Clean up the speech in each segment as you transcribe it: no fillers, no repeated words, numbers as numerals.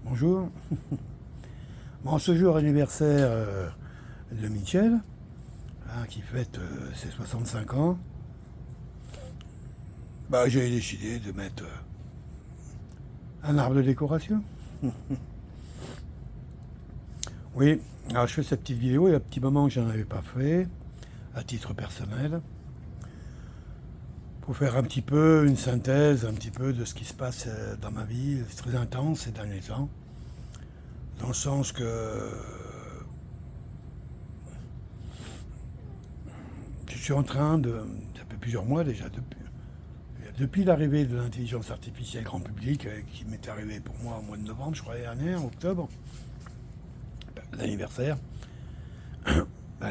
Bonjour. Bon, ce jour anniversaire de Michel, qui fête ses 65 ans, j'ai décidé de mettre un arbre de décoration. Oui, alors je fais cette petite vidéo, il y a un petit moment que je n'en avais pas fait, à titre personnel, pour faire un petit peu une synthèse, un petit peu de ce qui se passe dans ma vie. C'est très intense ces derniers temps, dans le sens que je suis en train de, ça fait plusieurs mois déjà, depuis l'arrivée de l'intelligence artificielle grand public, qui m'est arrivée pour moi au mois de novembre, je crois, l'année dernière, en octobre, l'anniversaire,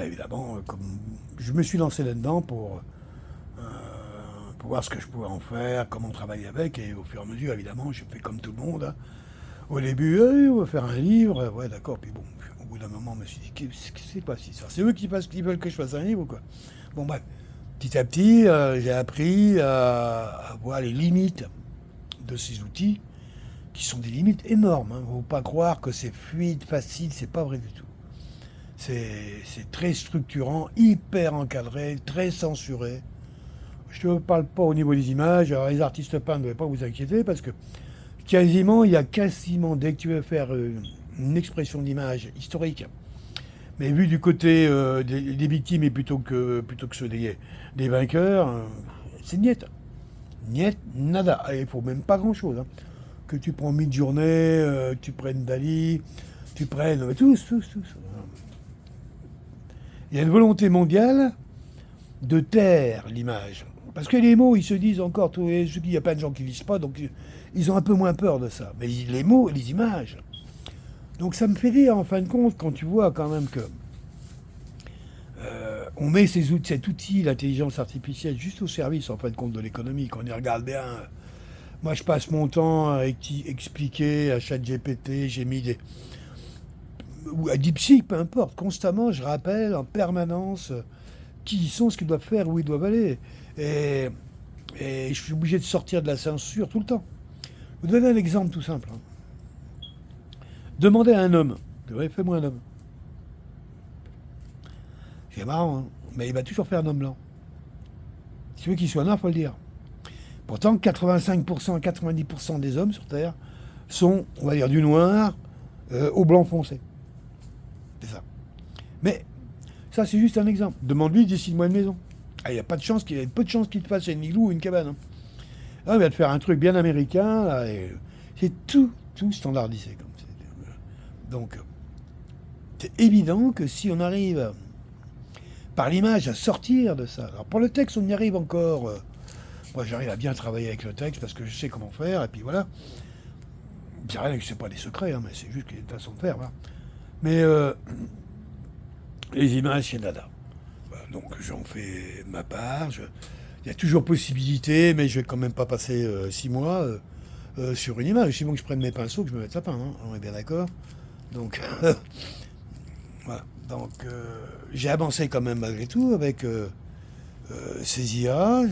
évidemment, comme je me suis lancé là-dedans pour voir ce que je pouvais en faire, comment travailler avec, et au fur et à mesure, évidemment, j'ai fait comme tout le monde, hein. Au début, on va faire un livre, ouais, d'accord, puis bon, au bout d'un moment, je me suis dit, qu'est-ce que c'est pas si ça? C'est eux qui veulent que je fasse un livre ou quoi? Bon, bref, petit à petit, j'ai appris à voir les limites de ces outils, qui sont des limites énormes. Il ne faut pas croire que c'est fluide, facile, c'est pas vrai du tout. C'est très structurant, hyper encadré, très censuré. Je ne parle pas au niveau des images. Alors, les artistes peints, ne devez pas vous inquiéter, parce que il y a quasiment, dès que tu veux faire une expression d'image historique, mais vu du côté des victimes et plutôt que ceux des vainqueurs, c'est niet. Niet, nada. Il faut même pas grand-chose, hein. Que tu prends Midjourney, tu prennes Dali, tu prennes tous. Il y a une volonté mondiale de taire l'image. Parce que les mots, ils se disent encore, il y a plein de gens qui ne lisent pas, donc ils ont un peu moins peur de ça. Mais les mots, les images. Donc ça me fait dire, en fin de compte, quand tu vois quand même que on met cet outil, l'intelligence artificielle, juste au service, en fin de compte, de l'économie, qu'on y regarde bien. Moi, je passe mon temps à expliquer à ChatGPT, j'ai mis des... ou à DeepSeek, peu importe, constamment, je rappelle en permanence qui ils sont, ce qu'ils doivent faire, où ils doivent aller. Et, et je suis obligé de sortir de la censure tout le temps. Je vous donner un exemple tout simple, hein. Demandez à un homme, fais-moi un homme. C'est marrant, hein, mais il va toujours faire un homme blanc. Si tu veux qu'il soit noir, il faut le dire. Pourtant, 85% à 90% des hommes sur Terre sont, on va dire, du noir au blanc foncé. C'est ça. Mais ça, c'est juste un exemple. Demande-lui, décide-moi une maison. Il y a pas de chance qu'il y ait peu de chances qu'il te fasse une igloo ou une cabane, hein. Là, il va te faire un truc bien américain. Là, et c'est tout standardisé comme c'est. Donc, c'est évident que si on arrive par l'image à sortir de ça. Alors pour le texte, on y arrive encore. Moi, j'arrive à bien travailler avec le texte parce que je sais comment faire. Et puis voilà. Je dirais que c'est pas des secrets, hein, mais c'est juste qu'il y a une façon de faire. Voilà. Mais les images, c'est nada. Voilà, donc j'en fais ma part. Il y a toujours possibilité, mais je vais quand même pas passer 6 mois sur une image. Sinon que je prenne mes pinceaux, que je me mette ça peindre, hein. On est bien d'accord. Donc voilà. Donc j'ai avancé quand même malgré tout avec ces IA.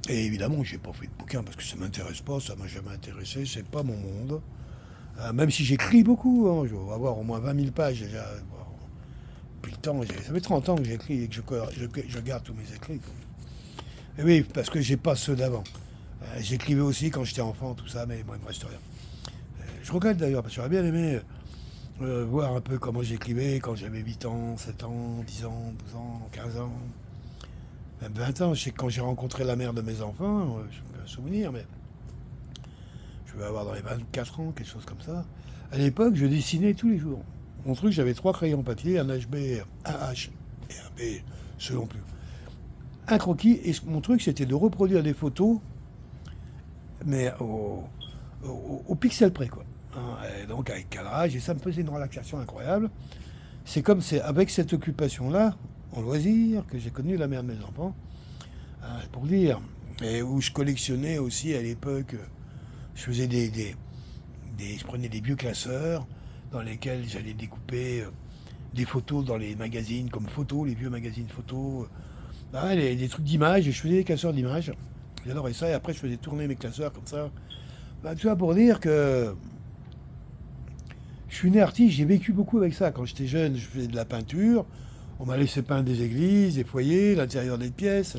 Et évidemment, j'ai pas fait de bouquin parce que ça m'intéresse pas, ça m'a jamais intéressé, c'est pas mon monde. Même si j'écris beaucoup, hein, je vais avoir au moins 20 000 pages déjà. Bon, depuis le temps, ça fait 30 ans que j'écris et que je garde tous mes écrits, quoi. Et oui, parce que j'ai pas ceux d'avant. J'écrivais aussi quand j'étais enfant, tout ça, mais bon, il me reste rien. Je regrette d'ailleurs, parce que j'aurais bien aimé voir un peu comment j'écrivais quand j'avais 8 ans, 7 ans, 10 ans, 12 ans, 15 ans, même 20 ans. Je sais que quand j'ai rencontré la mère de mes enfants, je peux me souvenir, mais je vais avoir dans les 24 ans, quelque chose comme ça. À l'époque, je dessinais tous les jours. Mon truc, j'avais 3 crayons papier, un HB, un H et un B, selon plus. Un croquis, et mon truc, c'était de reproduire des photos, mais au pixel près, quoi, hein. Et donc avec cadrage, et ça me faisait une relaxation incroyable. C'est avec cette occupation-là, en loisir, que j'ai connu la mère de mes enfants, pour dire. Et où je collectionnais aussi à l'époque, je faisais je prenais des vieux classeurs dans lesquels j'allais découper des photos dans les magazines comme photos, les vieux magazines photos, des trucs d'images, et je faisais des classeurs d'images. J'adorais ça, et après je faisais tourner mes classeurs comme ça. Tout ça pour dire que Je suis né artiste, j'ai vécu beaucoup avec ça. Quand j'étais jeune, je faisais de la peinture. On m'a laissé peindre des églises, des foyers, l'intérieur des pièces.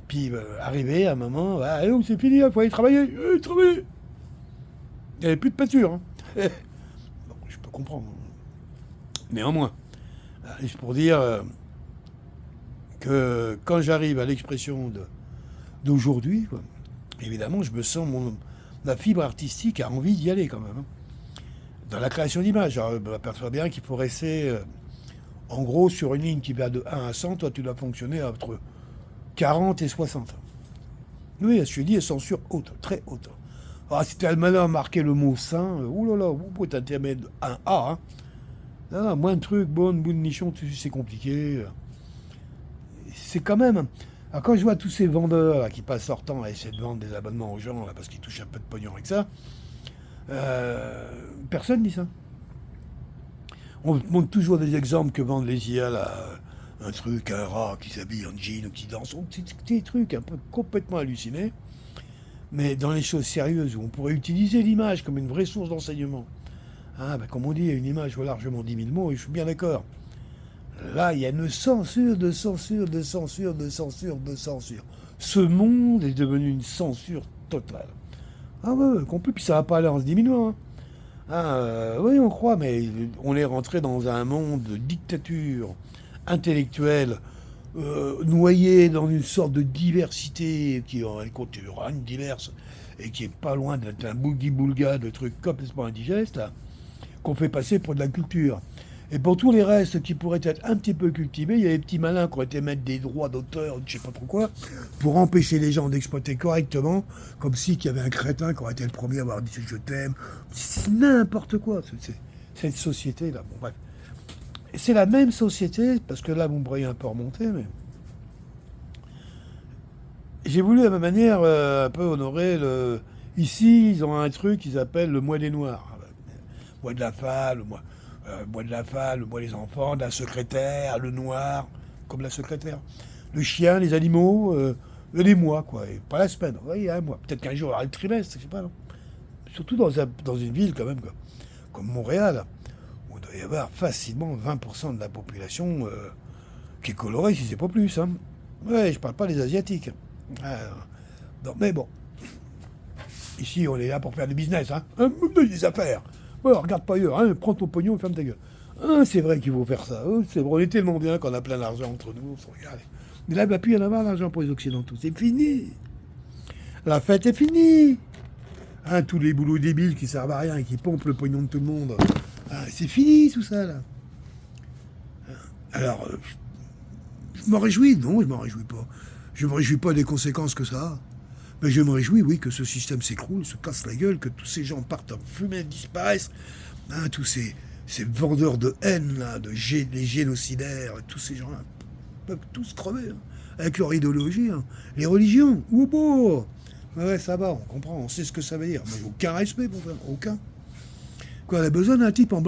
Puis arrivé à un moment, ah, allez, c'est fini, il faut aller travailler. Travailler. Il n'y avait plus de peinture. Hein. Bon, je peux comprendre. Néanmoins, c'est pour dire que quand j'arrive à l'expression d'aujourd'hui, quoi, évidemment, je me sens ma fibre artistique a envie d'y aller quand même. Hein. Dans la création d'images, je m'aperçois bien qu'il faut rester, en gros, sur une ligne qui va de 1 à 100, toi tu dois fonctionner entre 40 et 60. Oui, je dis censure haute, très haute. Ah, si tu as le malheur à marquer le mot saint, oulala, vous pouvez t'intermettre un A. Hein. Non, moins de trucs, bout de nichon, c'est compliqué. C'est quand même. Alors quand je vois tous ces vendeurs là, qui passent leur temps à essayer de vendre des abonnements aux gens, là, parce qu'ils touchent un peu de pognon avec ça, personne dit ça. On montre toujours des exemples que vendent les IA, là, un truc, un rat qui s'habille en jean ou qui danse, des trucs un peu complètement hallucinés. Mais dans les choses sérieuses, où on pourrait utiliser l'image comme une vraie source d'enseignement, hein, comme on dit, une image vaut largement 10 000 mots, et je suis bien d'accord. Là, il y a une censure de censure de censure de censure de censure. Ce monde est devenu une censure totale. Ah ouais, complet, puis ça va pas aller en se diminuant. Hein. Oui, on croit, mais on est rentré dans un monde de dictature intellectuelle, noyé dans une sorte de diversité qui en compte une diverse et qui est pas loin d'être un boogie-boulga de trucs complètement indigestes, là, qu'on fait passer pour de la culture. Et pour tous les restes qui pourraient être un petit peu cultivés, il y a des petits malins qui ont été mettre des droits d'auteur, je sais pas trop quoi, pour empêcher les gens d'exploiter correctement, comme si qu'il y avait un crétin qui aurait été le premier à avoir dit je t'aime. C'est n'importe quoi, cette société-là. Bon, bref. Et c'est la même société, parce que là, vous me voyez un peu remonter, mais j'ai voulu à ma manière un peu honorer le. Ici, ils ont un truc qu'ils appellent le mois des Noirs. Mois de la femme, mois de la femme, le mois des enfants, de la secrétaire, le noir, comme la secrétaire. Le chien, les animaux, les mois, quoi. Et pas la semaine. Oui, il y a un mois. Peut-être qu'un jour, il y aura le trimestre, je sais pas, non. Surtout dans une ville, quand même, quoi, comme Montréal, où il doit y avoir facilement 20% de la population qui est colorée, si c'est pas plus. Hein. Ouais, je parle pas des Asiatiques. Non, mais bon. Ici, on est là pour faire du business, hein. Des affaires. Bon, regarde pas ailleurs, hein. Prends ton pognon et ferme ta gueule. Ah, c'est vrai qu'il faut faire ça. Oh, c'est vrai, on est tellement bien qu'on a plein d'argent entre nous, on se regarde. Mais là, il ne va plus y en avoir l'argent pour les Occidentaux. C'est fini. La fête est finie. Hein, tous les boulots débiles qui servent à rien et qui pompent le pognon de tout le monde. Ah, c'est fini tout ça, là. Alors, je m'en réjouis. Non, je m'en réjouis pas. Je me réjouis pas des conséquences que ça a. Mais je me réjouis, oui, que ce système s'écroule, se casse la gueule, que tous ces gens partent en fumée, disparaissent. Hein, tous ces vendeurs de haine, là, les génocidaires, tous ces gens-là peuvent tous crever, hein, avec leur idéologie. Hein. Les religions, beau. Ouais, ça va, on comprend, on sait ce que ça veut dire. Mais aucun respect pour ça, aucun. Quoi, on a besoin d'un type en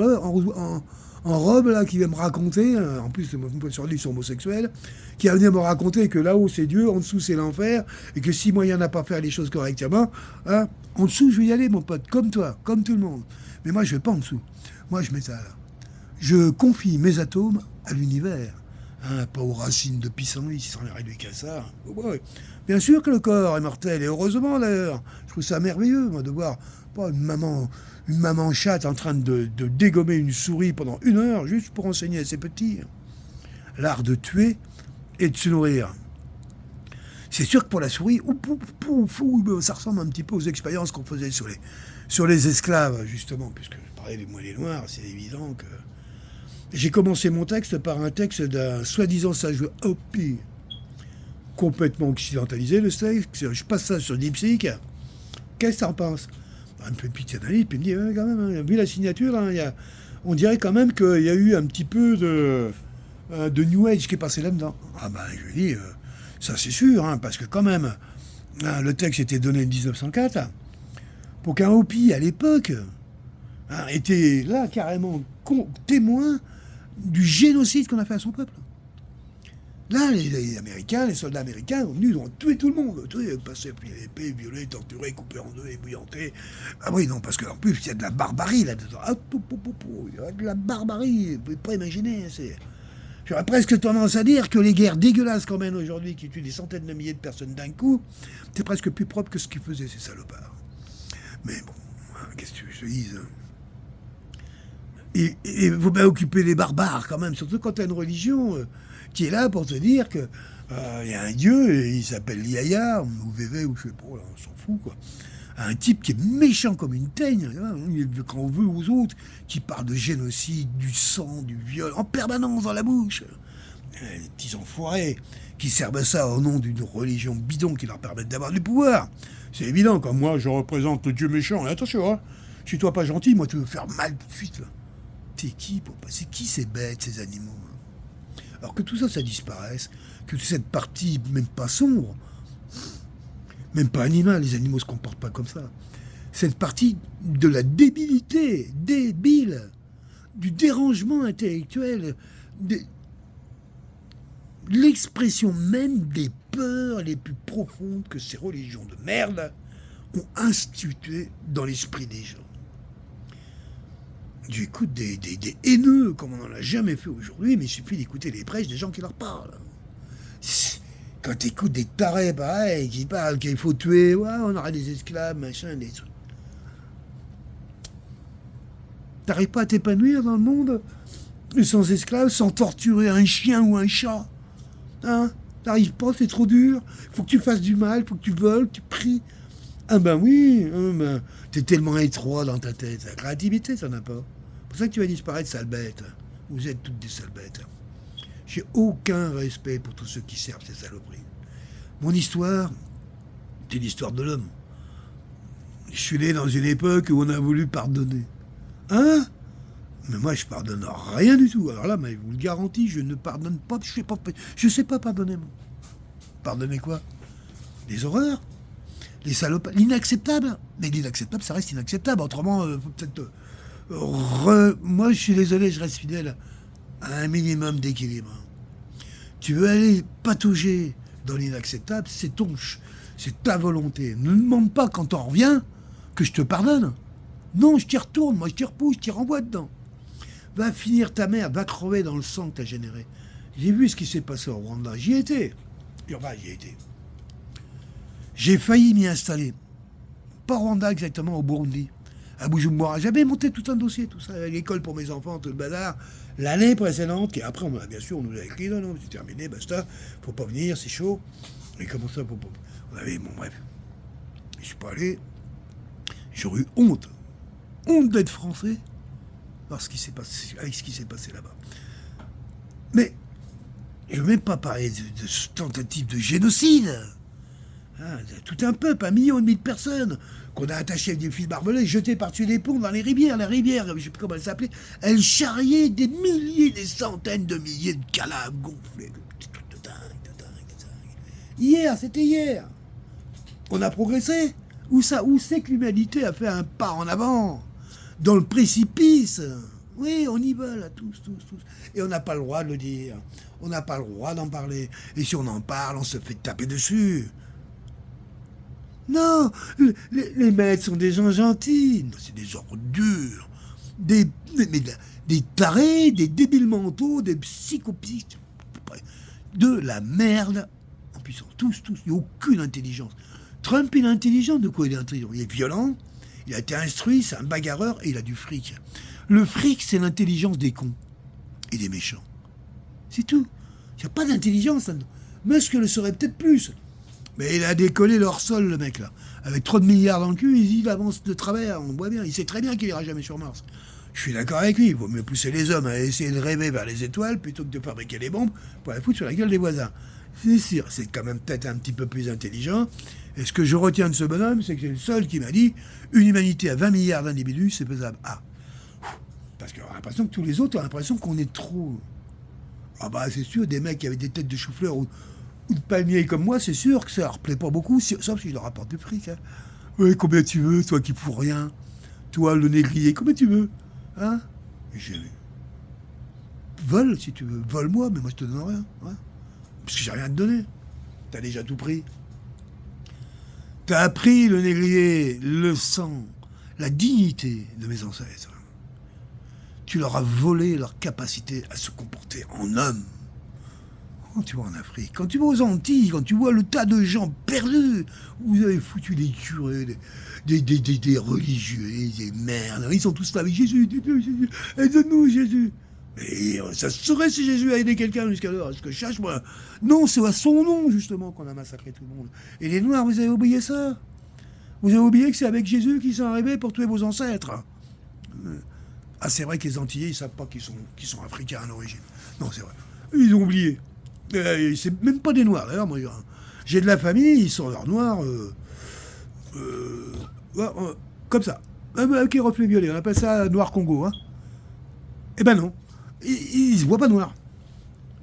robe, là, qui va me raconter, en plus, sur lui, ils sont homosexuels, qui va venir me raconter que là-haut, c'est Dieu, en dessous, c'est l'enfer, et que si moi, il n'y en a pas à faire les choses correctement, hein, en dessous, je vais y aller, mon pote, comme toi, comme tout le monde. Mais moi, je vais pas en dessous. Moi, je m'étale. Je confie mes atomes à l'univers. Hein, pas aux racines de pissenlit, si ça en est réduit qu'à ça. Ouais. Bien sûr que le corps est mortel, et heureusement d'ailleurs. Je trouve ça merveilleux, moi, de voir pas une maman chatte en train de dégommer une souris pendant 1 heure, juste pour enseigner à ses petits l'art de tuer et de se nourrir. C'est sûr que pour la souris, ça ressemble un petit peu aux expériences qu'on faisait sur les esclaves, justement, puisque je parlais des moellets noirs, c'est évident que... J'ai commencé mon texte par un texte d'un soi-disant sage Hopi, complètement occidentalisé, le texte. Je passe ça sur DeepSeek. Qu'est-ce que t'en penses? Il me fait une petite analyse, puis il me dit, quand même, vu la signature, hein, on dirait quand même qu'il y a eu un petit peu de New Age qui est passé là-dedans. Ah ben, je lui dis, ça c'est sûr, hein, parce que quand même, hein, le texte était donné en 1904, pour qu'un Hopi, à l'époque, hein, était là carrément témoin du génocide qu'on a fait à son peuple. Là, les Américains, les soldats américains sont venus, ils ont tué tout le monde. Tué, passé, puis l'épée, violé, torturé, coupé en deux, ébouillanté. Ah oui, non, parce qu'en plus, il y a de la barbarie là-dedans. Ah, il y a de la barbarie, vous pouvez pas imaginer. J'aurais presque tendance à dire que les guerres dégueulasses qu'on mène aujourd'hui, qui tuent des centaines de milliers de personnes d'un coup, c'est presque plus propre que ce qu'ils faisaient, ces salopards. Mais bon, qu'est-ce que je te dise? Et faut bien occuper les barbares quand même, surtout quand tu as une religion qui est là pour te dire que y a un dieu, et il s'appelle Yahya, ou Vévé, ou je sais pas, là, on s'en fout quoi. Un type qui est méchant comme une teigne, quand on veut aux autres, qui parle de génocide, du sang, du viol, en permanence dans la bouche. Les petits enfoirés qui servent ça au nom d'une religion bidon qui leur permet d'avoir du pouvoir. C'est évident, quand moi je représente le dieu méchant, et attention, hein, si toi pas gentil, moi tu veux faire mal tout de suite là. C'est qui ces bêtes, ces animaux? Alors que tout ça, ça disparaisse, que cette partie, même pas sombre, même pas animale, les animaux se comportent pas comme ça. Cette partie de la débilité, débile, du dérangement intellectuel, l'expression même des peurs les plus profondes que ces religions de merde ont instituées dans l'esprit des gens. J'écoute des haineux comme on n'en a jamais fait aujourd'hui, mais il suffit d'écouter les prêches des gens qui leur parlent. Quand tu écoutes des tarés pareils qui parlent qu'il faut tuer, ouais, on aura des esclaves, machin, des trucs. T'arrives pas à t'épanouir dans le monde sans esclaves, sans torturer un chien ou un chat. Hein? T'arrives pas, c'est trop dur. Faut que tu fasses du mal, faut que tu voles, tu pries. Ah ben oui, t'es tellement étroit dans ta tête. La créativité, ça n'a pas. C'est pour ça que tu vas disparaître, sale bête. Vous êtes toutes des sales bêtes. J'ai aucun respect pour tous ceux qui servent ces saloperies. Mon histoire, c'est l'histoire de l'homme. Je suis né dans une époque où on a voulu pardonner. Hein? Mais moi, je pardonne rien du tout. Alors là, mais je vous le garantis, je ne pardonne pas. Je sais pas pardonner, moi. Pardonner quoi? Les horreurs? Les salopes, l'inacceptable. Mais l'inacceptable, ça reste inacceptable. Autrement, faut peut-être... Moi, je suis désolé, je reste fidèle à un minimum d'équilibre. Tu veux aller patauger dans l'inacceptable, c'est ta volonté. Ne demande pas quand t'en reviens que je te pardonne. Non, je t'y retourne, moi je t'y repousse, je t'y renvoie dedans. Va finir ta merde, va crever dans le sang que t'as généré. J'ai vu ce qui s'est passé au Rwanda, j'y étais. Enfin, j'y étais. J'ai failli m'y installer. Pas au Rwanda exactement, au Burundi. À Bujumbura. J'avais monté tout un dossier, tout ça, à l'école pour mes enfants, tout le bazar. L'année précédente, et après, bien sûr, on nous a écrit, non, c'est terminé, basta, faut pas venir, c'est chaud. Et comment ça, faut pas... On avait, bon, bref. Je suis pas allé. J'aurais eu honte. Honte d'être français avec ce qui s'est passé là-bas. Mais je ne veux même pas parler de tentative de génocide. Hein, tout un peuple, 1,5 million de personnes, qu'on a attaché avec des fils barbelés, jetés par-dessus les ponts dans les rivières. La rivière, je ne sais plus comment elle s'appelait, elle charriait des milliers, des centaines de milliers de cadavres gonflés. De dingue. Hier, c'était hier. On a progressé. Où c'est que l'humanité a fait un pas en avant? Dans le précipice. Oui, on y va là, tous. Et on n'a pas le droit de le dire. On n'a pas le droit d'en parler. Et si on en parle, on se fait taper dessus. Non, les maîtres sont des gens gentils. Non, c'est des ordures. Des tarés, des débiles mentaux, des psychopathes. De la merde en puissance. Tous. Il n'y a aucune intelligence. Trump, il est intelligent. De quoi il est intelligent? Il est violent, il a été instruit, c'est un bagarreur et il a du fric. Le fric, c'est l'intelligence des cons et des méchants. C'est tout. Il n'y a pas d'intelligence là-dedans. Musk le serait peut-être plus. Mais il a décollé leur sol, le mec, là. Avec trop de milliards dans le cul, il avance de travers, on voit bien. Il sait très bien qu'il ira jamais sur Mars. Je suis d'accord avec lui, il vaut mieux pousser les hommes à essayer de rêver vers les étoiles plutôt que de fabriquer des bombes pour la foutre sur la gueule des voisins. C'est sûr, c'est quand même peut-être un petit peu plus intelligent. Et ce que je retiens de ce bonhomme, c'est que c'est le seul qui m'a dit une humanité à 20 milliards d'individus, c'est faisable. Ah, parce qu'on a l'impression que tous les autres ont l'impression qu'on est trop. Ah bah c'est sûr, des mecs qui avaient des têtes de chou-fleur ou de palmier comme moi, c'est sûr que ça leur plaît pas beaucoup, sauf s'ils leur apportent du fric. Hein. Oui, combien tu veux, toi qui fous rien? Toi, le négrier, combien tu veux? Hein? Vole si tu veux, vole-moi, mais moi je te donne rien. Hein. Parce que j'ai rien à te donner. T'as déjà tout pris. T'as pris le négrier, le sang, la dignité de mes ancêtres. Tu leur as volé leur capacité à se comporter en homme. Quand tu vas en Afrique, quand tu vas aux Antilles, quand tu vois le tas de gens perdus, vous avez foutu des curés, des religieux, des merdes, ils sont tous là avec Jésus, Jésus, aide-nous Jésus. Mais ça se saurait si Jésus a aidé quelqu'un jusqu'alors, ce que je cherche moi. Non, c'est à son nom justement qu'on a massacré tout le monde. Et les Noirs, vous avez oublié ça? Vous avez oublié que c'est avec Jésus qu'ils sont arrivés pour tuer vos ancêtres. Ah, c'est vrai que les Antillais, ils savent pas qu'ils sont africains à l'origine. Non, c'est vrai. Ils ont oublié. C'est même pas des Noirs, d'ailleurs. Moi, j'ai de la famille, ils sont noirs. Comme ça. Qui reflet violet. On appelle ça noir Congo. Hein. Eh ben non. Ils se voient pas noirs.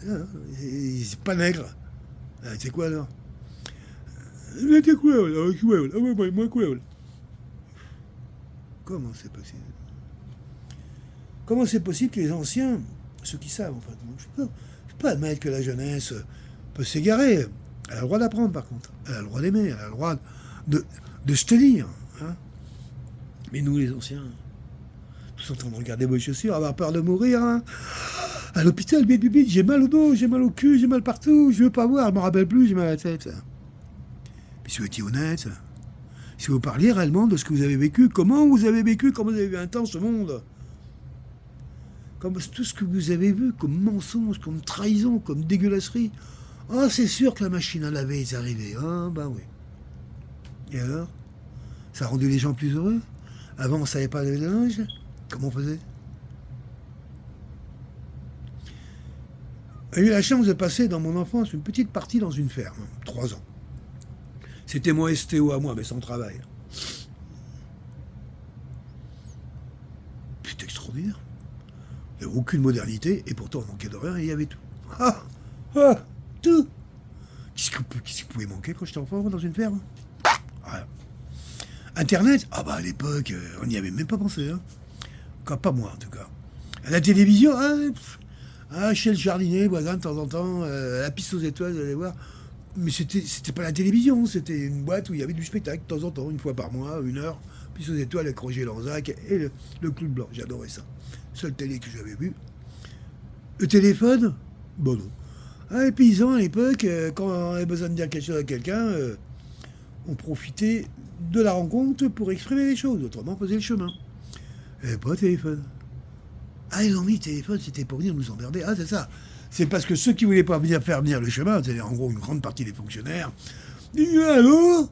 C'est pas nègre. C'est quoi alors? Comment c'est possible? Comment c'est possible que les anciens, ceux qui savent en fait, je peux pas admettre que la jeunesse peut s'égarer. Elle a le droit d'apprendre par contre. Elle a le droit d'aimer, elle a le droit de se tenir. Hein. Mais nous les anciens, tous en train de regarder vos chaussures, avoir peur de mourir. Hein. À l'hôpital, bébé, j'ai mal au dos, j'ai mal au cul, j'ai mal partout, je veux pas voir, je me rappelle plus, j'ai mal à la tête. Puis si vous étiez honnête, si vous parliez réellement de ce que vous avez vécu, comment vous avez vécu, comment vous avez vu un temps ce monde, comme tout ce que vous avez vu comme mensonge, comme trahison, comme dégueulasserie. Ah, c'est sûr que la machine à laver est arrivée. Ah, bah oui. Et alors? Ça a rendu les gens plus heureux? Avant, on savait pas laver le linge? Comment on faisait? J'ai eu la chance de passer dans mon enfance une petite partie dans une ferme, 3 ans. C'était mon STO à moi, mais sans travail. C'était extraordinaire. Il n'y avait aucune modernité, et pourtant on manquait de rien, et il y avait tout. Tout. Qu'est-ce qui pouvait manquer quand j'étais enfant dans une ferme? Rien. Internet? Ah bah à l'époque, on n'y avait même pas pensé. Hein. Encore pas moi en tout cas. À la télévision, chez le jardinier, voisin de temps en temps, la piste aux étoiles, vous allez voir. Mais c'était pas la télévision, c'était une boîte où il y avait du spectacle de temps en temps, une fois par mois, 1 heure, piste aux étoiles avec Roger Lanzac et le Clown Blanc. J'adorais ça. Seule télé que j'avais vue. Le téléphone? Bon non. Les paysans à l'époque, quand on avait besoin de dire quelque chose à quelqu'un, on profitait de la rencontre pour exprimer les choses, autrement on faisait le chemin. Et pas de téléphone. Ils ont mis le téléphone, c'était pour venir nous emmerder. Ah, c'est ça. C'est parce que ceux qui voulaient pas faire venir le chemin, c'est-à-dire en gros une grande partie des fonctionnaires, disaient allô?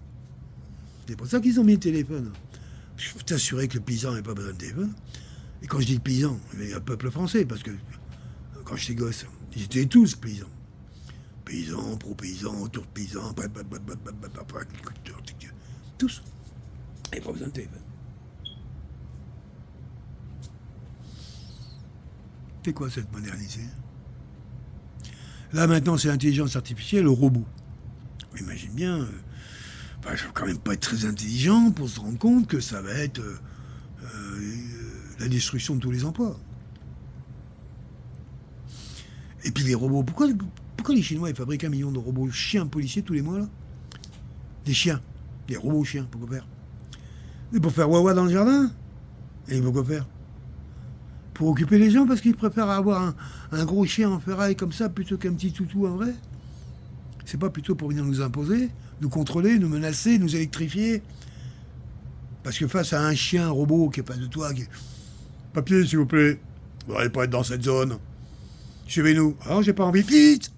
C'est pour ça qu'ils ont mis le téléphone. Je peux t'assurer que le paysan n'avait pas besoin de téléphone. Et quand je dis le paysan, il y a le peuple français, parce que quand j'étais gosse, ils étaient tous paysans. Paysans, pro-paysans, autour de paysans, agriculteurs, tous. Il n'y a pas besoin de téléphone. C'est quoi cette modernité? Là maintenant c'est l'intelligence artificielle, le robot. Imagine bien, je ne veux quand même pas être très intelligent pour se rendre compte que ça va être la destruction de tous les emplois. Et puis les robots, pourquoi les Chinois ils fabriquent 1 million de robots chiens policiers tous les mois là? Des chiens, des robots chiens, pourquoi faire? Et pour faire wawa dans le jardin? Et pourquoi faire? Pour occuper les gens parce qu'ils préfèrent avoir un gros chien en ferraille comme ça plutôt qu'un petit toutou en vrai? C'est pas plutôt pour venir nous imposer, nous contrôler, nous menacer, nous électrifier? Parce que face à un chien, un robot qui est pas de toi, papier s'il vous plaît, vous n'allez pas être dans cette zone. Suivez-nous. Alors j'ai pas envie. Vite.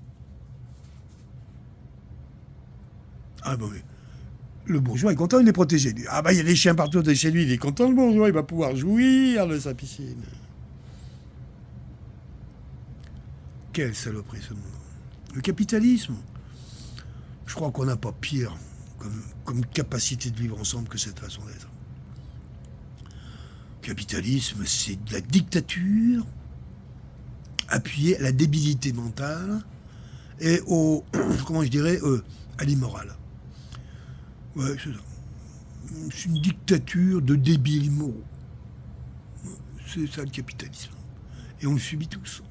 Ah bon, le bourgeois est content, il est protégé. Ah bah il y a des chiens partout de chez lui, il est content le bourgeois, il va pouvoir jouir de sa piscine. Quelle saloperie ce monde. Le capitalisme. Je crois qu'on n'a pas pire comme capacité de vivre ensemble que cette façon d'être. Le capitalisme, c'est de la dictature appuyée à la débilité mentale et à l'immoral. Ouais, c'est ça. C'est une dictature de débiles moraux. C'est ça le capitalisme. Et on le subit tous.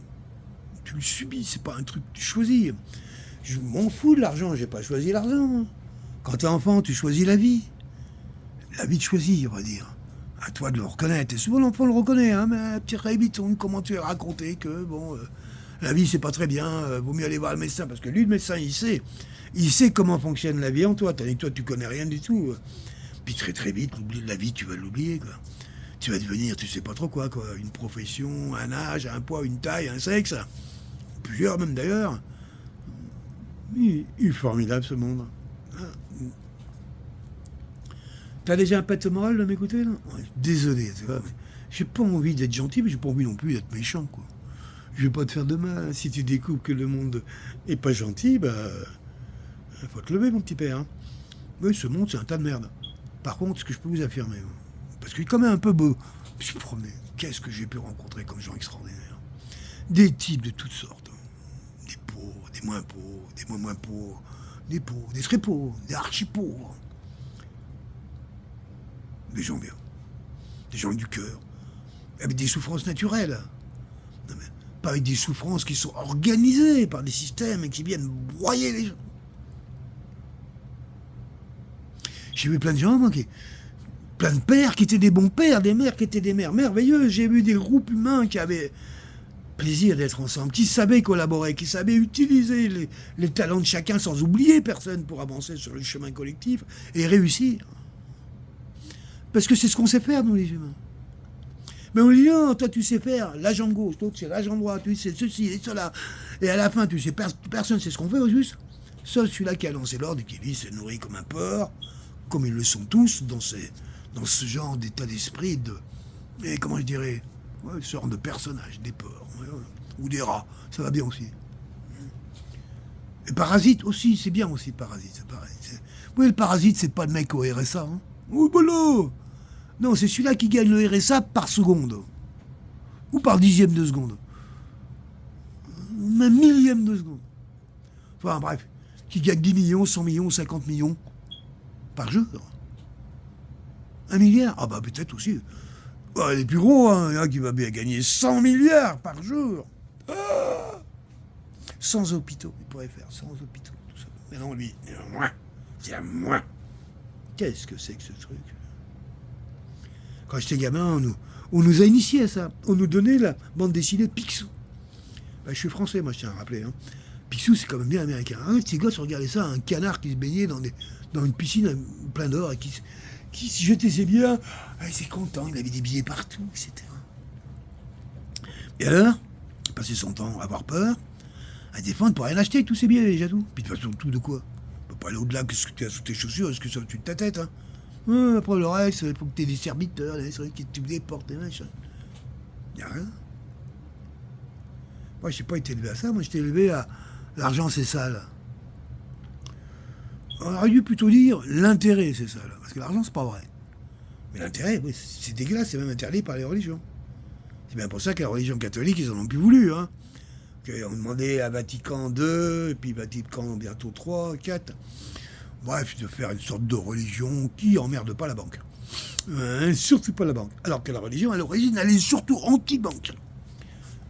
Tu le subis, c'est pas un truc que tu choisis. Je m'en fous de l'argent, j'ai pas choisi l'argent. Moi. Quand t'es enfant, tu choisis la vie. La vie de choisir, on va dire. À toi de le reconnaître. Et souvent l'enfant le reconnaît, hein, mais petit Rébiton, comment tu as raconté que bon, la vie c'est pas très bien, vaut mieux aller voir le médecin, parce que lui le médecin il sait comment fonctionne la vie en toi, tandis que toi tu connais rien du tout. Puis très très vite, la vie tu vas l'oublier quoi. Tu vas devenir tu sais pas trop quoi, une profession, un âge, un poids, une taille, un sexe, plusieurs même d'ailleurs. Il est formidable ce monde. T'as déjà un pet moral de m'écouter là? Ouais, désolé, tu vois, mais j'ai pas envie d'être gentil, mais j'ai pas envie non plus d'être méchant, quoi. Je vais pas te faire de mal. Si tu découvres que le monde est pas gentil, bah, faut te lever, mon petit père. Hein. Oui, ce monde, c'est un tas de merde. Par contre, ce que je peux vous affirmer, parce qu'il est quand même un peu beau, je me promets, qu'est-ce que j'ai pu rencontrer comme gens extraordinaires? Des types de toutes sortes. Des pauvres, des moins pauvres, des pauvres, des très pauvres, des archi pauvres. Des gens bien, des gens du cœur, avec des souffrances naturelles. Non, mais pas avec des souffrances qui sont organisées par des systèmes et qui viennent broyer les gens. J'ai vu plein de gens, moi, plein de pères qui étaient des bons pères, des mères qui étaient des mères merveilleuses. J'ai vu des groupes humains qui avaient plaisir d'être ensemble, qui savaient collaborer, qui savaient utiliser les talents de chacun sans oublier personne pour avancer sur le chemin collectif et réussir. Parce que c'est ce qu'on sait faire, nous, les humains. Mais on dit, non, toi, tu sais faire la jambe gauche, l'autre, c'est la jambe droite, tu sais ceci et cela. Et à la fin, tu sais, personne ne sait ce qu'on fait, au juste. Seul celui-là qui a lancé l'ordre et qui, lui, s'est nourri comme un porc, comme ils le sont tous, dans ce genre d'état d'esprit mais comment je dirais, une sorte de personnage, des porcs, ou des rats, ça va bien aussi. Et parasite aussi, c'est bien aussi, parasite, c'est pareil. Oui, le parasite, c'est pas le mec au RSA, hein. Oh, voilà. Non, c'est celui-là qui gagne le RSA par seconde. Ou par dixième de seconde. Un millième de seconde. Enfin, bref. Qui gagne 10 millions, 100 millions, 50 millions par jour. 1 milliard? Ah bah peut-être aussi. Bah, les plus gros, hein. Il y en a qui va bien gagner 100 milliards par jour. Ah, sans hôpitaux. Il pourrait faire sans hôpitaux. Tout ça. Mais non, lui, c'est à moi. Qu'est-ce que c'est que ce truc? Quand j'étais gamin, on nous a initiés à ça. On nous donnait la bande dessinée Picsou. Ben, je suis français, moi, je tiens à rappeler. Hein. Picsou, c'est quand même bien américain. Un petit gosses regardait ça, un canard qui se baignait dans une piscine plein d'or et qui se jetait ses billets. Ah, il était content, il avait des billets partout, etc. Et alors, il passait son temps à avoir peur, à défendre pour rien acheter avec tous ces billets, déjà tout. Puis de toute façon, tout de quoi? On peut pas aller au-delà que ce que tu as sous tes chaussures, est-ce que ça au-dessus de ta tête, hein? Après le reste, il faut que tu aies des serviteurs, des trucs qui te déportent, des machins. Y a rien. Moi, je n'ai pas été élevé à ça. Moi, j'étais élevé à l'argent, c'est sale. On aurait dû plutôt dire l'intérêt, c'est sale. Parce que l'argent, c'est pas vrai. Mais l'intérêt, oui, c'est dégueulasse, c'est même interdit par les religions. C'est bien pour ça que la religion catholique, ils en ont plus voulu. Hein. On demandait à Vatican II, et puis Vatican bientôt 3, 4. Bref, de faire une sorte de religion qui emmerde pas la banque. Surtout pas la banque. Alors que la religion, à l'origine, elle est surtout anti-banque.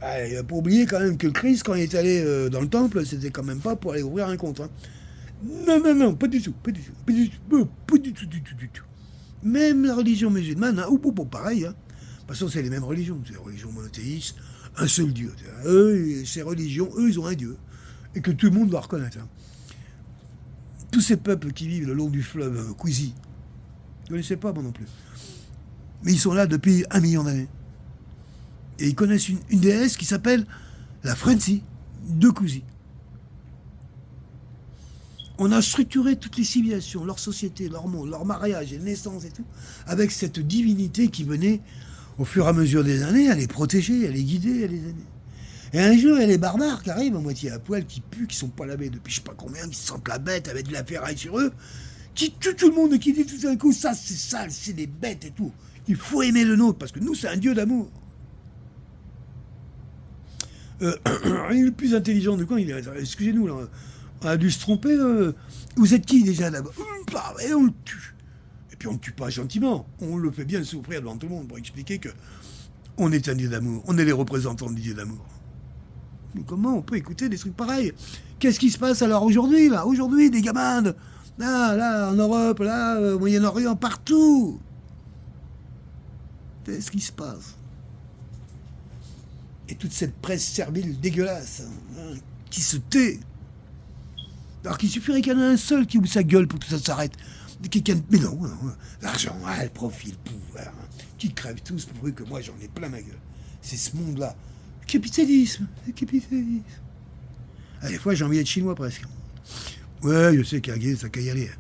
Il ne faut pas oublier quand même que le Christ, quand il est allé dans le temple, c'était quand même pas pour aller ouvrir un compte. Hein. Non, pas du tout. Pas du tout. Même la religion musulmane, hein, ou pareil. Hein. De toute façon, c'est les mêmes religions. C'est la religion monothéiste, un seul Dieu. Eux, ces religions, eux, ils ont un Dieu. Et que tout le monde doit reconnaître. Hein. Tous ces peuples qui vivent le long du fleuve Kouzi, je ne connaissais pas moi non plus. Mais ils sont là depuis 1 million d'années. Et ils connaissent une déesse qui s'appelle la Frenzy de Kouzi. On a structuré toutes les civilisations, leur société, leur monde, leur mariage et naissance et tout, avec cette divinité qui venait, au fur et à mesure des années, à les protéger, à les guider, à les aider. Et un jour, il y a les barbares qui arrivent à moitié à poil, qui puent, qui sont pas lavés depuis je sais pas combien, qui sentent la bête avec de la ferraille sur eux, qui tuent tout le monde et qui disent tout d'un coup, ça c'est sale, c'est des bêtes et tout. Il faut aimer le nôtre, parce que nous, c'est un dieu d'amour. Il est le plus intelligent du coin, il est, excusez-nous, là, on a dû se tromper. Vous êtes qui déjà là-bas? Et on le tue. Et puis on ne le tue pas gentiment, on le fait bien souffrir devant tout le monde pour expliquer que on est un dieu d'amour, on est les représentants du dieu d'amour. Mais comment on peut écouter des trucs pareils? Qu'est-ce qui se passe alors aujourd'hui, là? Aujourd'hui, des gamins, là, en Europe, là, au Moyen-Orient, partout. Qu'est-ce qui se passe? Et toute cette presse servile dégueulasse, hein, qui se tait. Alors qu'il suffirait qu'il y en ait un seul qui ouvre sa gueule pour que tout ça s'arrête. Mais non, l'argent, le profit, le pouvoir, hein, qui crèvent tous pour eux que moi j'en ai plein ma gueule. C'est ce monde-là. Le capitalisme. Ah, des fois j'ai envie d'être chinois presque. Ouais, je sais qu'il y a ça qu'à y aller.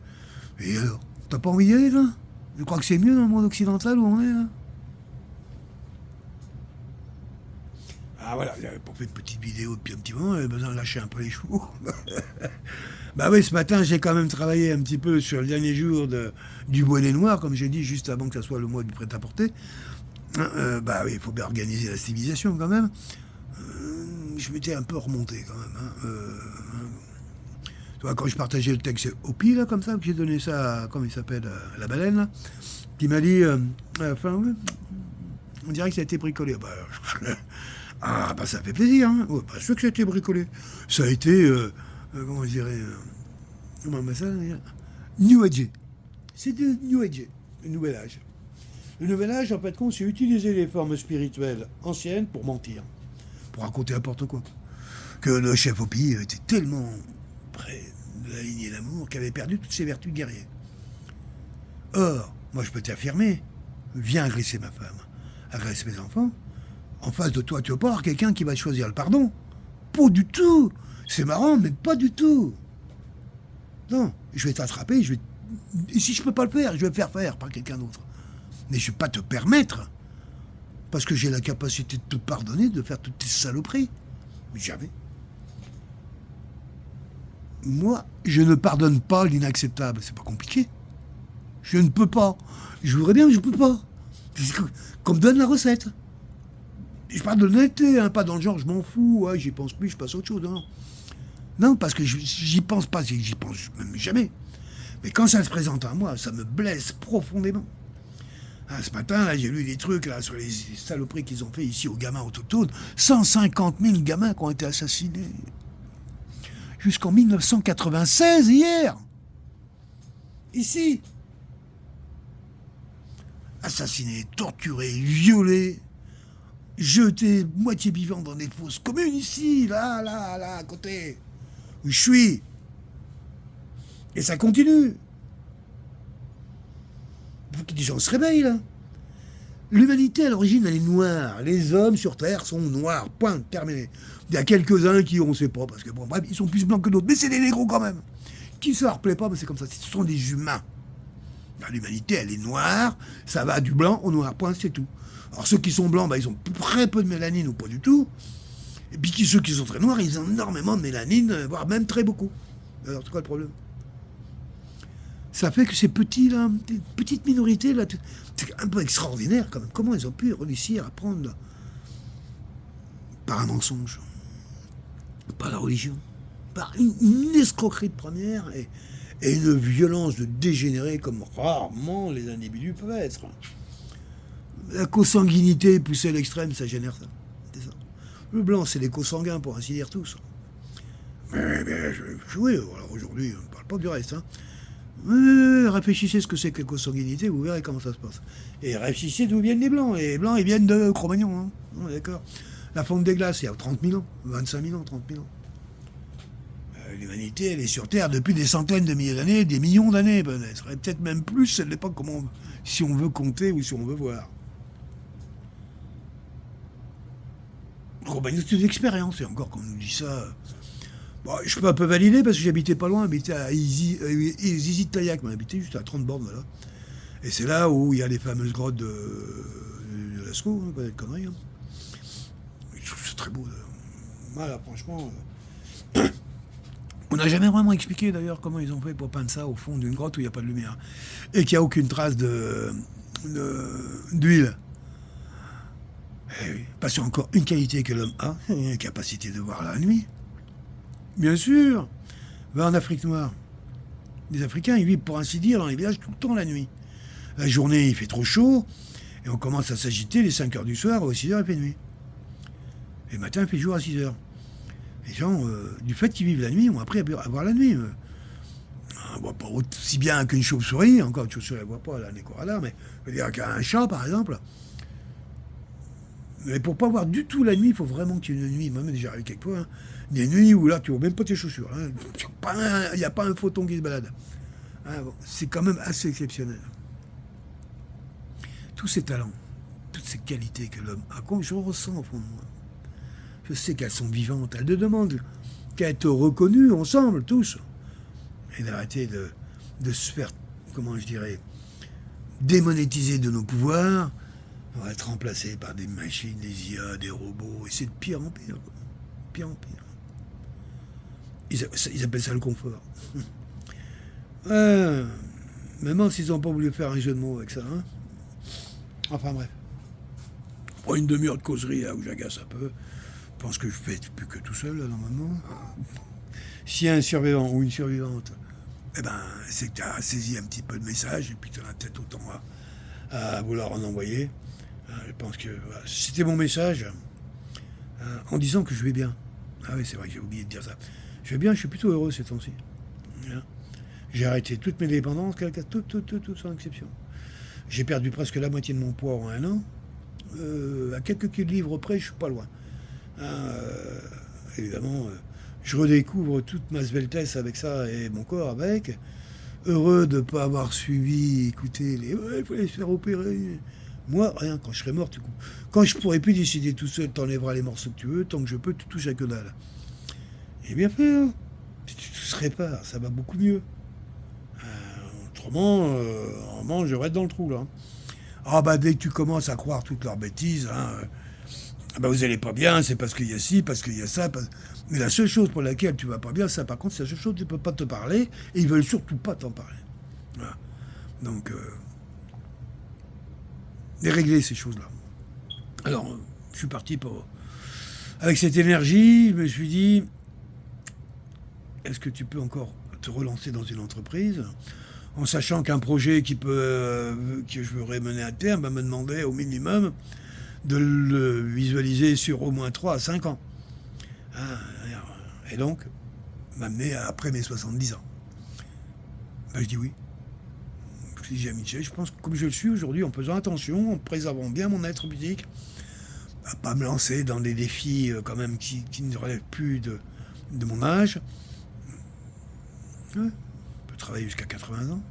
Et alors, t'as pas envie d'y aller là? Je crois que c'est mieux dans le monde occidental où on est là. Ah voilà, pour faire une petite vidéo depuis un petit moment, j'avais besoin de lâcher un peu les chevaux. Bah oui, ce matin, j'ai quand même travaillé un petit peu sur le dernier jour du bonnet noir, comme j'ai dit, juste avant que ça soit le mois du prêt-à-porter. Bah oui, il faut bien organiser la civilisation quand même. Je m'étais un peu remonté quand même. Tu vois, quand je partageais le texte Opi, là, comme ça, que j'ai donné ça à, comment il s'appelle, la baleine, là, qui m'a dit, enfin, ouais, on dirait que ça a été bricolé. Bah, bah ça fait plaisir, hein. Ouais, bah, sûr que ça a été bricolé. Ça a été, comment je dirais, comment on met ça, New Age. C'est du New Age, le nouvel âge. Le nouvel âge, en fait, c'est utiliser les formes spirituelles anciennes pour mentir, pour raconter n'importe quoi. Que le chef Opi était tellement près de la lignée d'amour qu'il avait perdu toutes ses vertus de guerrier. Or, moi je peux t'affirmer, viens agresser ma femme, agresse mes enfants, en face de toi, tu vas pas avoir quelqu'un qui va choisir le pardon. Pas du tout. C'est marrant, mais pas du tout. Non, je vais t'attraper, et si je peux pas le faire, je vais le faire faire par quelqu'un d'autre. Mais je vais pas te permettre, parce que j'ai la capacité de te pardonner, de faire toutes tes saloperies. Mais jamais. Moi, je ne pardonne pas l'inacceptable. C'est pas compliqué. Je ne peux pas. Je voudrais bien, mais je peux pas. Qu'on me donne la recette. Je parle de l'honnêteté, hein, pas dans le genre je m'en fous, ouais, j'y pense plus, je passe à autre chose. Non, non parce que j'y pense pas, j'y pense même jamais. Mais quand ça se présente à moi, ça me blesse profondément. Ah, ce matin, là, j'ai lu des trucs là, sur les saloperies qu'ils ont fait ici aux gamins autochtones. 150 000 gamins qui ont été assassinés. Jusqu'en 1996, hier. Ici. Assassinés, torturés, violés. Jeté moitié vivant dans des fosses communes ici, là, à côté, où je suis. Et ça continue. Il faut que des gens se réveillent, là. L'humanité, à l'origine, elle est noire. Les hommes sur Terre sont noirs, point, terminé. Il y a quelques-uns qui, on ne sait pas, parce que, bon, bref, ils sont plus blancs que d'autres, mais c'est des négros quand même. Qui se leur plaît pas, mais c'est comme ça, ce sont des humains. L'humanité, elle est noire, ça va du blanc au noir, point, c'est tout. Alors ceux qui sont blancs, bah, ils ont très peu de mélanine ou pas du tout. Et puis ceux qui sont très noirs, ils ont énormément de mélanine, voire même très beaucoup. Alors c'est quoi le problème? Ça fait que ces petits là, des petites minorités là, c'est un peu extraordinaire quand même. Comment ils ont pu réussir à prendre par un mensonge, par la religion, par une escroquerie de première et une violence de dégénérés comme rarement les individus peuvent être. La consanguinité poussée à l'extrême, ça génère ça. C'est ça. Le blanc, c'est les consanguins, pour ainsi dire tous. Mais oui, alors aujourd'hui, on ne parle pas du reste. Hein. Réfléchissez ce que c'est que la consanguinité, vous verrez comment ça se passe. Et réfléchissez d'où viennent les blancs. Et les blancs, ils viennent de Cro-Magnon. Hein. D'accord. La fonte des glaces, il y a 30 000 ans, 25 000 ans, 30 000 ans. L'humanité, elle est sur Terre depuis des centaines de milliers d'années, des millions d'années, peut-être. Et peut-être même plus, ça ne dépend comment, si on veut compter ou si on veut voir. C'est une expérience, et encore quand on nous dit ça, bon, je peux un peu valider parce que j'habitais pas loin, j'habitais à Zizi-Taillac, mais j'habitais juste à 30 bornes, voilà. Et c'est là où il y a les fameuses grottes de Lascaux, hein, pas de conneries. Hein. Je trouve c'est très beau. Voilà, franchement, on n'a jamais vraiment expliqué d'ailleurs comment ils ont fait pour peindre ça au fond d'une grotte où il n'y a pas de lumière et qu'il n'y a aucune trace d'huile. Eh oui, parce qu'il y a encore une qualité que l'homme a, c'est la capacité de voir la nuit. Bien sûr, va en Afrique noire. Les Africains, ils vivent pour ainsi dire dans les villages tout le temps la nuit. La journée, il fait trop chaud, et on commence à s'agiter les 5 heures du soir, aux 6 heures, il fait nuit. Et le matin, il fait jour à 6 heures. Les gens, du fait qu'ils vivent la nuit, ont appris à voir la nuit. On voit pas aussi bien qu'une chauve-souris, encore une chauve-souris, elle voit pas, là, n'est quoi là, mais je veux dire qu'un chat, par exemple. Mais pour pas voir du tout la nuit, il faut vraiment qu'il y ait une nuit. Moi, déjà arrivé quelquefois, hein, des nuits où là, tu vois même pas tes chaussures. Il n'y a pas un photon qui se balade. Hein, bon, c'est quand même assez exceptionnel. Tous ces talents, toutes ces qualités que l'homme a, je ressens au fond de moi. Je sais qu'elles sont vivantes, elles ne demandent qu'à être reconnues ensemble, tous. Et d'arrêter de se faire, comment je dirais, démonétiser de nos pouvoirs. On va être remplacé par des machines, des IA, des robots, et c'est de pire en pire. Quoi. Pire en pire. Ils appellent ça le confort. Maintenant, s'ils n'ont pas voulu faire un jeu de mots avec ça, hein. Enfin bref. Pour une demi-heure de causerie là, où j'agace un peu, je pense que je fais plus que tout seul, là, normalement. S'il y a un survivant ou une survivante, eh ben, c'est que tu as saisi un petit peu de message, et puis tu en as peut-être autant à vouloir en envoyer. Je pense que voilà, c'était mon message en disant que je vais bien. Ah oui, c'est vrai que j'ai oublié de dire ça. Je vais bien, je suis plutôt heureux ces temps-ci. J'ai arrêté toutes mes dépendances, toutes sans exception. J'ai perdu presque la moitié de mon poids en 1 an. À quelques livres près, je suis pas loin. Évidemment, je redécouvre toute ma sveltesse avec ça et mon corps avec. Heureux de ne pas avoir suivi, écouter les ouais, il fallait se faire opérer. Moi, rien, quand je serai mort, tu coupes. Quand je pourrai plus décider tout seul, t'enlèveras les morceaux que tu veux, tant que je peux, tu touches à que dalle. Et bien fait, hein. Si tu te répares, ça va beaucoup mieux. Autrement, je reste dans le trou, là. Ah bah dès que tu commences à croire toutes leurs bêtises, hein, bah vous allez pas bien, c'est parce qu'il y a ci, parce qu'il y a ça. Mais la seule chose pour laquelle tu vas pas bien, ça par contre, c'est la seule chose, tu peux pas te parler, et ils veulent surtout pas t'en parler. Voilà. Donc, régler ces choses-là. Alors, je suis parti pour... Avec cette énergie, je me suis dit, est-ce que tu peux encore te relancer dans une entreprise en sachant qu'un projet que je voudrais mener à terme me demandait au minimum de le visualiser sur au moins 3 à 5 ans. Et donc, m'amener après mes 70 ans. Ben, je dis oui. Je dis à Michel, je pense que comme je le suis aujourd'hui, en faisant attention, en préservant bien mon être physique, à pas me lancer dans des défis quand même qui ne relèvent plus de mon âge. Ouais, on peut travailler jusqu'à 80 ans.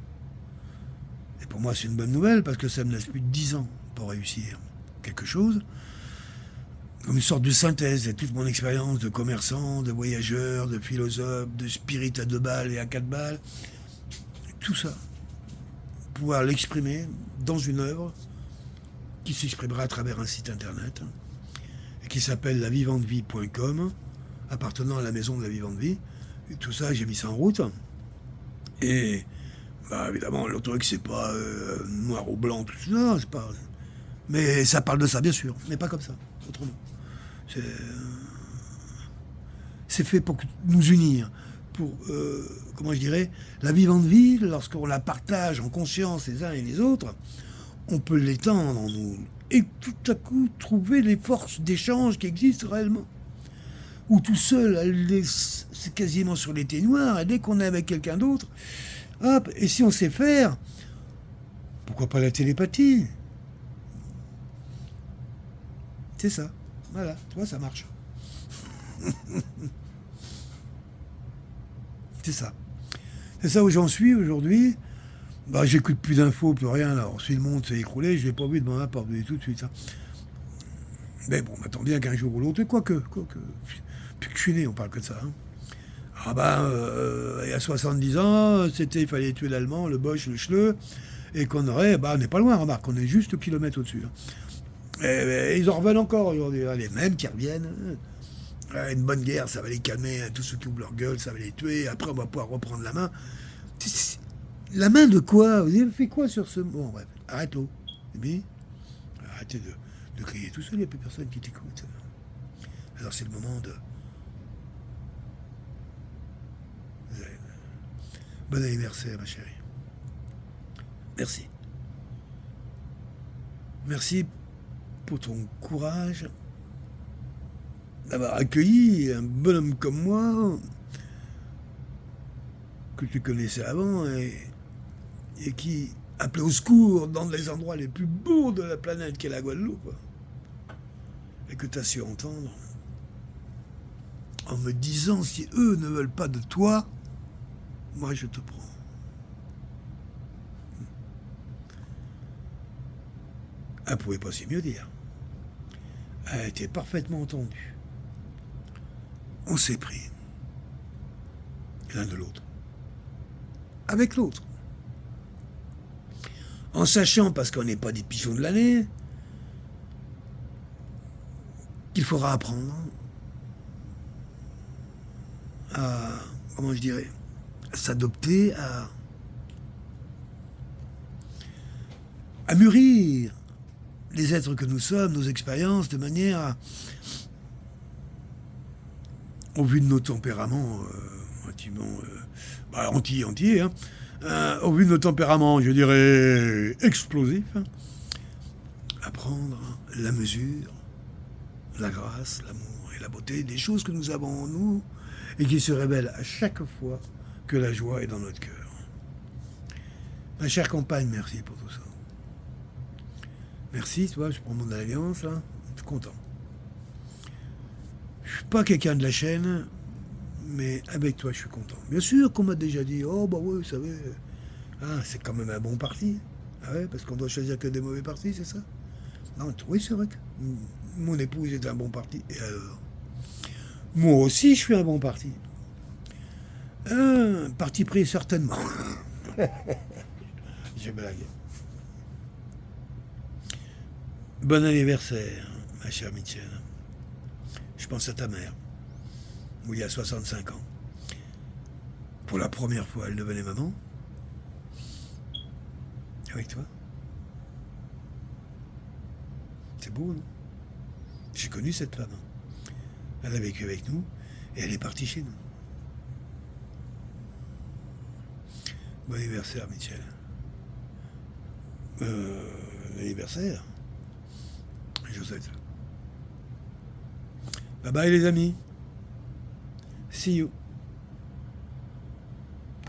Et pour moi, c'est une bonne nouvelle parce que ça me laisse plus de 10 ans pour réussir quelque chose. Comme une sorte de synthèse de toute mon expérience de commerçant, de voyageur, de philosophe, de spirit à 2 balles et à 4 balles. Tout ça. Pouvoir l'exprimer dans une œuvre qui s'exprimera à travers un site internet et qui s'appelle lavivantevie.com, appartenant à la maison de la Vivante Vie. Et tout ça, j'ai mis ça en route. Et bah, évidemment, le truc, c'est pas noir ou blanc, tout ça, c'est pas. Mais ça parle de ça, bien sûr, mais pas comme ça, autrement. C'est fait pour nous unir, pour, comment je dirais, la Vivante Vie, lorsqu'on la partage en conscience les uns et les autres, on peut l'étendre en nous. Et tout à coup, trouver les forces d'échange qui existent réellement. Ou tout seul, c'est quasiment sur les noir, et dès qu'on est avec quelqu'un d'autre, hop, et si on sait faire, pourquoi pas la télépathie? C'est ça. Voilà, tu vois, ça marche. C'est ça. C'est ça où j'en suis aujourd'hui. Bah, j'écoute plus d'infos, plus rien. Alors, si le monde s'est écroulé, je l'ai pas vu de m'en parler tout de suite. Hein. Mais bon, on m'attend bien qu'un jour ou l'autre, quoique. Depuis que je suis né, on parle que de ça. Hein. Ah ben, il y a 70 ans, il fallait tuer l'Allemand, le Bosch, le Schleu, et qu'on aurait, bah, on n'est pas loin, remarque, on est juste au kilomètre au-dessus. Hein. Et ils en reviennent encore aujourd'hui, les mêmes qui reviennent. Une bonne guerre, ça va les calmer, tous ceux qui ouvrent leur gueule, ça va les tuer, après on va pouvoir reprendre la main. La main de quoi? Vous avez fait quoi sur ce... Bon, bref, arrête-le. Et puis, arrêtez de crier tout seul, il n'y a plus personne qui t'écoute. Alors c'est le moment de... Bon anniversaire, ma chérie. Merci. Merci pour ton courage d'avoir accueilli un bonhomme comme moi, que tu connaissais avant, et qui appelait au secours dans les endroits les plus beaux de la planète qu'est la Guadeloupe, et que tu as su entendre en me disant si eux ne veulent pas de toi, moi je te prends. Elle ne pouvait pas si mieux dire. Elle a été parfaitement entendue. On s'est pris l'un de l'autre, avec l'autre, en sachant, parce qu'on n'est pas des pigeons de l'année, qu'il faudra apprendre à, comment je dirais, à s'adopter, à mûrir les êtres que nous sommes, nos expériences, de manière à, au vu de nos tempéraments relativement entiers, hein, au vu de nos tempéraments, je dirais, explosifs, hein, apprendre la mesure, la grâce, l'amour et la beauté des choses que nous avons en nous et qui se révèlent à chaque fois que la joie est dans notre cœur. Ma chère compagne, merci pour tout ça. Merci, tu vois, je prends mon alliance, là, je suis content. Je suis pas quelqu'un de la chaîne, mais avec toi, je suis content. Bien sûr qu'on m'a déjà dit, oh bah oui, vous savez, c'est quand même un bon parti. Ah ouais, parce qu'on doit choisir que des mauvais partis, c'est ça? Non, oui, c'est vrai que mon épouse est un bon parti. Et alors? Moi aussi, je suis un bon parti. Un parti pris, certainement. Je blague. Bon anniversaire, ma chère Michel. Je pense à ta mère, où il y a 65 ans. Pour la première fois, elle devenait maman. Avec toi. C'est beau, non? J'ai connu cette femme. Elle a vécu avec nous et elle est partie chez nous. Bon anniversaire, Michel. L'anniversaire, Josette. Bye bye les amis. See you.